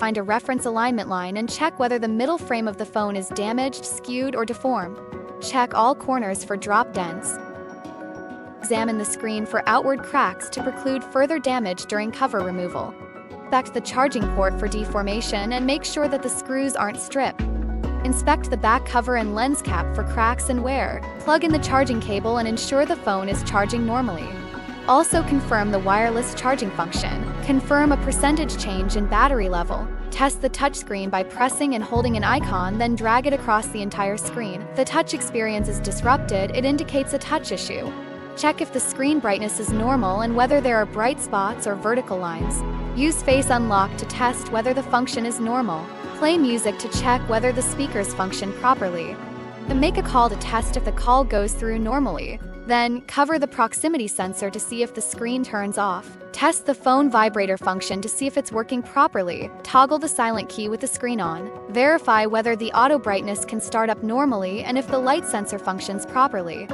Find a reference alignment line and check whether the middle frame of the phone is damaged, skewed, or deformed. Check all corners for drop dents. Examine the screen for outward cracks to preclude further damage during cover removal. Inspect the charging port for deformation and make sure that the screws aren't stripped. Inspect the back cover and lens cap for cracks and wear. Plug in the charging cable and ensure the phone is charging normally. Also confirm the wireless charging function. Confirm a percentage change in battery level. Test the touchscreen by pressing and holding an icon, then drag it across the entire screen. If the touch experience is disrupted, it indicates a touch issue. Check if the screen brightness is normal and whether there are bright spots or vertical lines. Use Face Unlock to test whether the function is normal. Play music to check whether the speakers function properly. Then make a call to test if the call goes through normally. Then, cover the proximity sensor to see if the screen turns off. Test the phone vibrator function to see if it's working properly. Toggle the silent key with the screen on. Verify whether the auto brightness can start up normally and if the light sensor functions properly.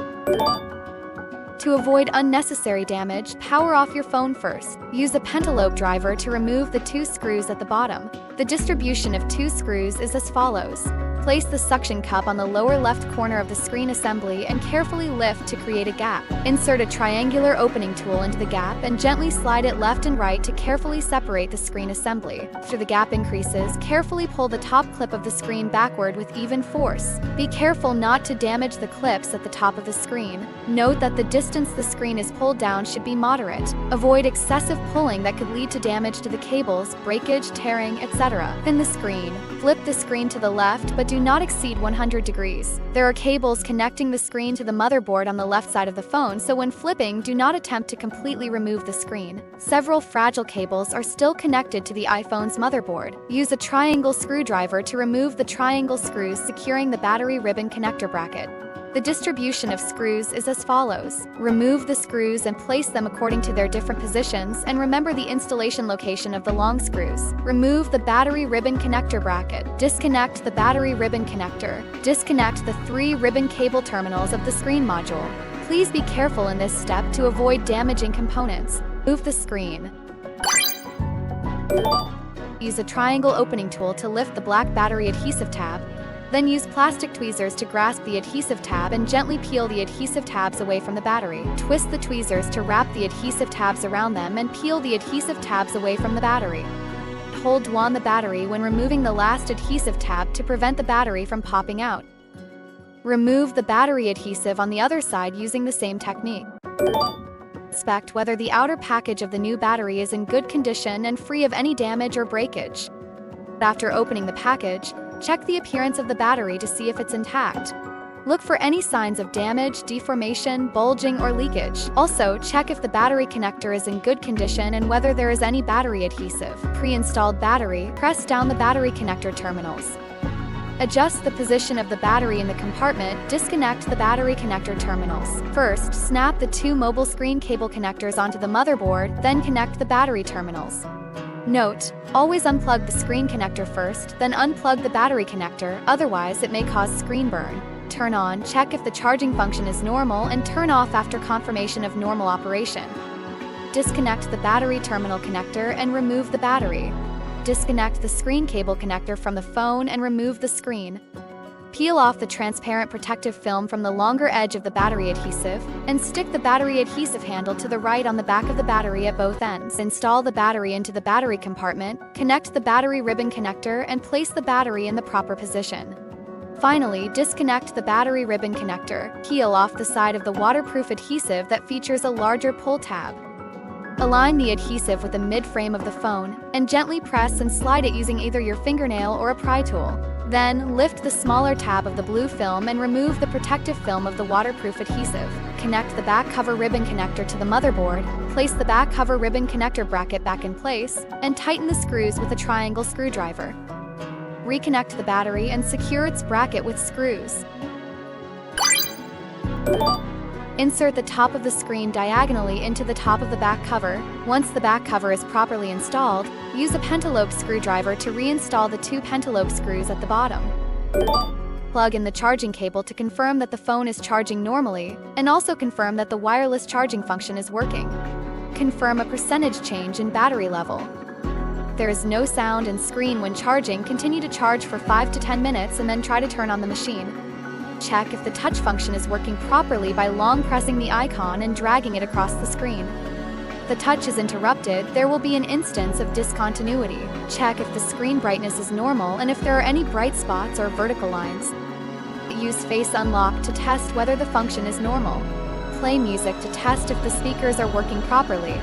To avoid unnecessary damage, power off your phone first. Use a pentalobe driver to remove the 2 screws at the bottom. The distribution of 2 screws is as follows. Place the suction cup on the lower left corner of the screen assembly and carefully lift to create a gap. Insert a triangular opening tool into the gap and gently slide it left and right to carefully separate the screen assembly. After the gap increases, carefully pull the top clip of the screen backward with even force. Be careful not to damage the clips at the top of the screen. Note that the distance the screen is pulled down should be moderate. Avoid excessive pulling that could lead to damage to the cables, breakage, tearing, etc. Pin the screen. Flip the screen to the left, but do not exceed 100 degrees. There are cables connecting the screen to the motherboard on the left side of the phone, so when flipping, do not attempt to completely remove the screen. Several fragile cables are still connected to the iPhone's motherboard. Use a triangle screwdriver to remove the triangle screws securing the battery ribbon connector bracket. The distribution of screws is as follows. Remove the screws and place them according to their different positions, and remember the installation location of the long screws. Remove the battery ribbon connector bracket. Disconnect the battery ribbon connector. Disconnect the 3 ribbon cable terminals of the screen module. Please be careful in this step to avoid damaging components. Move the screen. Use a triangle opening tool to lift the black battery adhesive tab. Then use plastic tweezers to grasp the adhesive tab and gently peel the adhesive tabs away from the battery. Twist the tweezers to wrap the adhesive tabs around them and peel the adhesive tabs away from the battery. Hold on the battery when removing the last adhesive tab to prevent the battery from popping out. Remove the battery adhesive on the other side using the same technique. Inspect whether the outer package of the new battery is in good condition and free of any damage or breakage. After opening the package, check the appearance of the battery to see if it's intact. Look for any signs of damage, deformation, bulging, or leakage. Also, check if the battery connector is in good condition and whether there is any battery adhesive. Pre-installed battery, press down the battery connector terminals. Adjust the position of the battery in the compartment, disconnect the battery connector terminals. First, snap the 2 mobile screen cable connectors onto the motherboard, then connect the battery terminals. Note, always unplug the screen connector first, then unplug the battery connector, otherwise it may cause screen burn. Turn on, check if the charging function is normal, and turn off after confirmation of normal operation. Disconnect the battery terminal connector and remove the battery. Disconnect the screen cable connector from the phone and remove the screen. Peel off the transparent protective film from the longer edge of the battery adhesive, and stick the battery adhesive handle to the right on the back of the battery at both ends. Install the battery into the battery compartment, connect the battery ribbon connector, and place the battery in the proper position. Finally, disconnect the battery ribbon connector. Peel off the side of the waterproof adhesive that features a larger pull tab. Align the adhesive with the mid-frame of the phone, and gently press and slide it using either your fingernail or a pry tool. Then, lift the smaller tab of the blue film and remove the protective film of the waterproof adhesive. Connect the back cover ribbon connector to the motherboard, place the back cover ribbon connector bracket back in place, and tighten the screws with a triangle screwdriver. Reconnect the battery and secure its bracket with screws. Insert the top of the screen diagonally into the top of the back cover. Once the back cover is properly installed, use a pentalobe screwdriver to reinstall the 2 pentalobe screws at the bottom. Plug in the charging cable to confirm that the phone is charging normally, and also confirm that the wireless charging function is working. Confirm a percentage change in battery level. there is no sound and screen when charging, continue to charge for 5 to 10 minutes and then try to turn on the machine. Check if the touch function is working properly by long pressing the icon and dragging it across the screen. If the touch is interrupted, there will be an instance of discontinuity. Check if the screen brightness is normal and if there are any bright spots or vertical lines. Use Face Unlock to test whether the function is normal. Play music to test if the speakers are working properly.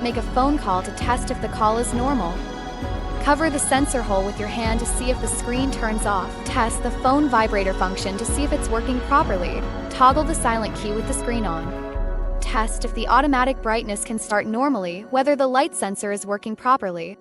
Make a phone call to test if the call is normal. Cover the sensor hole with your hand to see if the screen turns off. Test the phone vibrator function to see if it's working properly. Toggle the silent key with the screen on. Test if the automatic brightness can start normally, whether the light sensor is working properly.